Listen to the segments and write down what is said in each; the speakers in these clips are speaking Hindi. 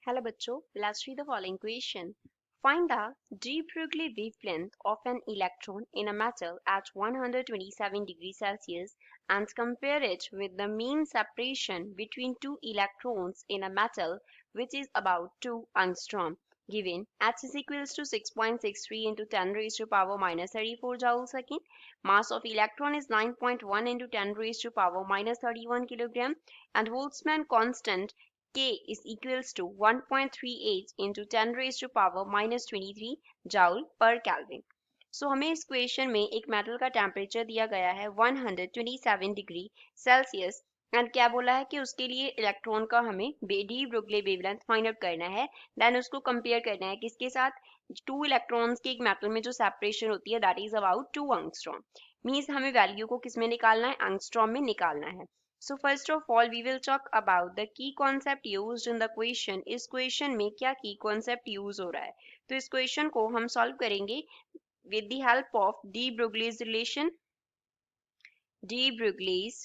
Hello बच्चों, let's read the following question. Find the de Broglie wavelength of an electron in a metal at 127 degrees Celsius and compare it with the mean separation between two electrons in a metal which is about 2 angstrom. Given H is equals to 6.63 into 10 raised to power minus 34 joule second. Mass of electron is 9.1 into 10 raised to power minus 31 kilogram and Boltzmann constant K is equals to 1.38 into 10 raised to power minus 23 joule per Kelvin. सो हमें इस क्वेश्चन में एक मेटल का टेम्परेचर दिया गया है 127 डिग्री सेल्सियस एंड क्या बोला है कि उसके लिए इलेक्ट्रॉन का हमें de Broglie wavelength find out करना है, देन उसको कंपेयर करना है किसके साथ, टू इलेक्ट्रॉन्स के एक मेटल में जो सेपरेशन होती है that is about 2 angstrom. Means हमें वैल्यू को किस में निकालना है, एंगस्ट्रॉम में निकालना है. So first of all we will talk about the key concept used in the question. इस question में क्या key concept use हो रहा है, तो इस question को हम solve करेंगे with the help of de Broglie's relation, de Broglie's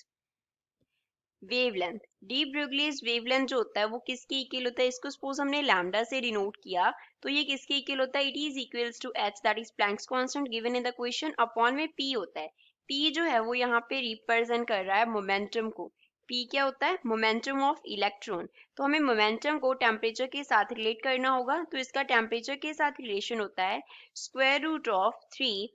wavelength. de Broglie's wavelength जो होता है वो किसके इक्वल होता है, इसको सपोज हमने लैम्डा से डिनोट किया तो ये किसके इक्वल होता है, it is equals to h that is Planck's constant given in the question upon में p होता है. p जो है वो यहाँ पे रिप्रेजेंट कर रहा है मोमेंटम को. p क्या होता है, मोमेंटम ऑफ इलेक्ट्रॉन. तो हमें मोमेंटम को टेम्परेचर के साथ रिलेट करना होगा, तो इसका टेम्परेचर के साथ रिलेशन होता है square root of 3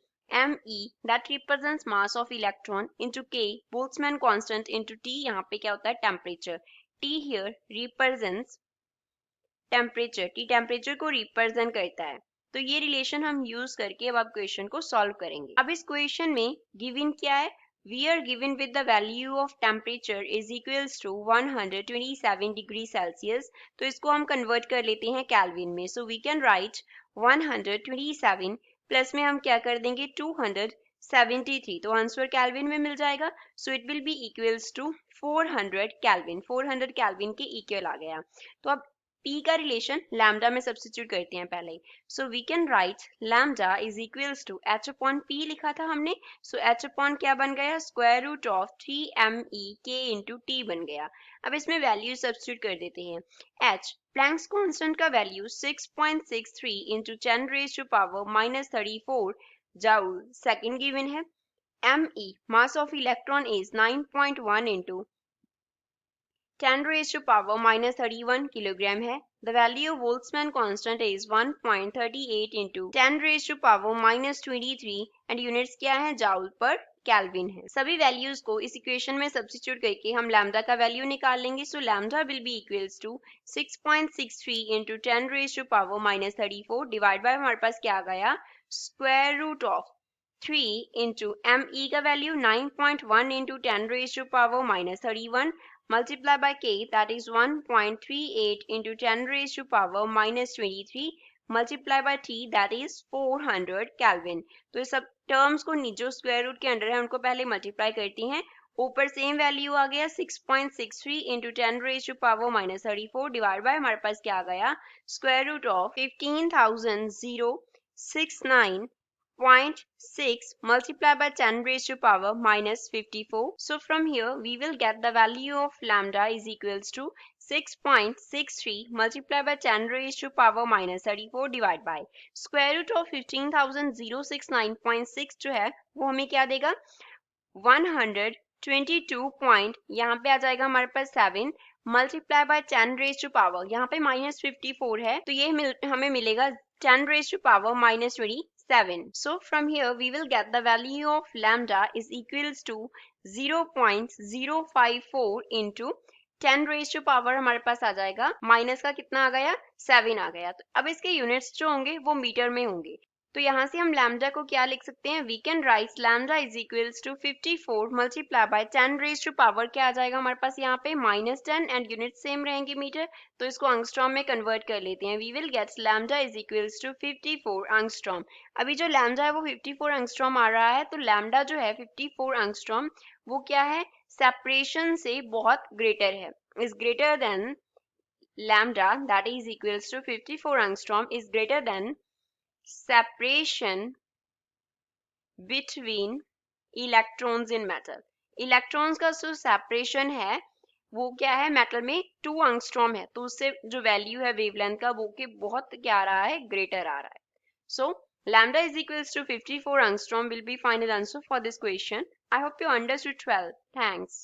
me that represents mass of electron into k Boltzmann constant into t. यहाँ पे क्या होता है, temperature. t here represents temperature, t temperature को रिप्रेजेंट करता है. तो ये रिलेशन हम यूज करके अब आप क्वेश्चन को सॉल्व करेंगे. अब इस क्वेश्चन में गिवन क्या है, we are given with the value of temperature is equals to 127 degree Celsius. तो इसको हम कन्वर्ट कर लेते हैं केल्विन में. So we can write 127 plus में हम क्या कर देंगे 273, तो आंसर केल्विन में मिल जाएगा. So it will be equals to 400 kelvin. 400 kelvin के इक्वल आ गया. तो अब P का रिलेशन लैम्डा में सब्स्टिट्यूट करते हैं पहले. So we can write lambda is equals to h upon p लिखा था हमने. सो h अपॉन क्या बन गया, square root of 3me k into t बन गया. अब इसमें वैल्यू सब्स्टिट्यूट कर देते हैं. h प्लैंक्स कांस्टेंट का value 6.63 into 10 raise to power minus 34 joule second given है. me mass of electron is 9.1 into 10 raised to power minus 31 kilogram है. The value of Boltzmann constant is 1.38 into 10 raised to power minus 23 and units क्या है, joule per Kelvin है. सभी values को इस equation में substitute करके हम lambda का value निकाल लेंगे. So lambda will be equals to 6.63 into 10 raised to power minus 34 divide by हमारे पास क्या आ गया, square root of 3 into me का value 9.1 into 10 raised to power minus 31 multiply by k that is 1.38 into 10 raised to power minus 23 multiply by t that is 400 Kelvin. तो ये सब टर्म्स को जो स्क्वायर रूट के अंडर है उनको पहले मल्टीप्लाई करती हैं. ऊपर सेम वैल्यू आ गया 6.63 into 10 raise to power minus 34 divide by हमारे पास क्या आ गया, square root of 15,069.6 multiplied by 10 raised to power minus 54. So from here we will get the value of lambda is equals to 6.63 multiplied by 10 raised to power minus 34 divided by square root of 15,069.6 जो है वो हमें क्या देगा 122 पॉइंट, यहाँ पे आ जाएगा हमारे पास 7 multiply by 10 raise to power, यहाँ पे माइनस 54 है तो ये हमें मिलेगा 10 raised to power minus 27. So from here we will get the value of lambda is equals to 0.054 into 10 raised to power हमारे पास आ जाएगा, माइनस का कितना आ गया 7 आ गया. तो अब इसके यूनिट्स जो होंगे वो मीटर में होंगे. तो यहाँ से हम लैम्डा को क्या लिख सकते हैं, we can write lambda is equals to 54 multiply by 10 raise to power क्या आ जाएगा हमारे पास यहाँ पे माइनस 10 एंड यूनिट सेम रहेंगे मीटर, तो इसको एंगस्ट्रॉम में कन्वर्ट कर लेते हैं. We will get lambda is equals to 54 angstrom. अभी जो लैम्डा है वो 54 एंगस्ट्रॉम आ रहा है, तो लैम्डा जो है 54 एंगस्ट्रॉम वो क्या है, सेपरेशन से बहुत ग्रेटर है, is greater than lambda that is equals to 54 angstrom is greater than separation between electrons in metal. electrons का जो separation है वो क्या है, मेटल में 2 एंगस्ट्रॉम है, तो उससे जो वैल्यू है वेवलेंथ का वो के बहुत क्या आ रहा है, ग्रेटर आ रहा है. सो lambda is equals to 54 angstrom will be final answer for this question. I hope you understood well. Thanks.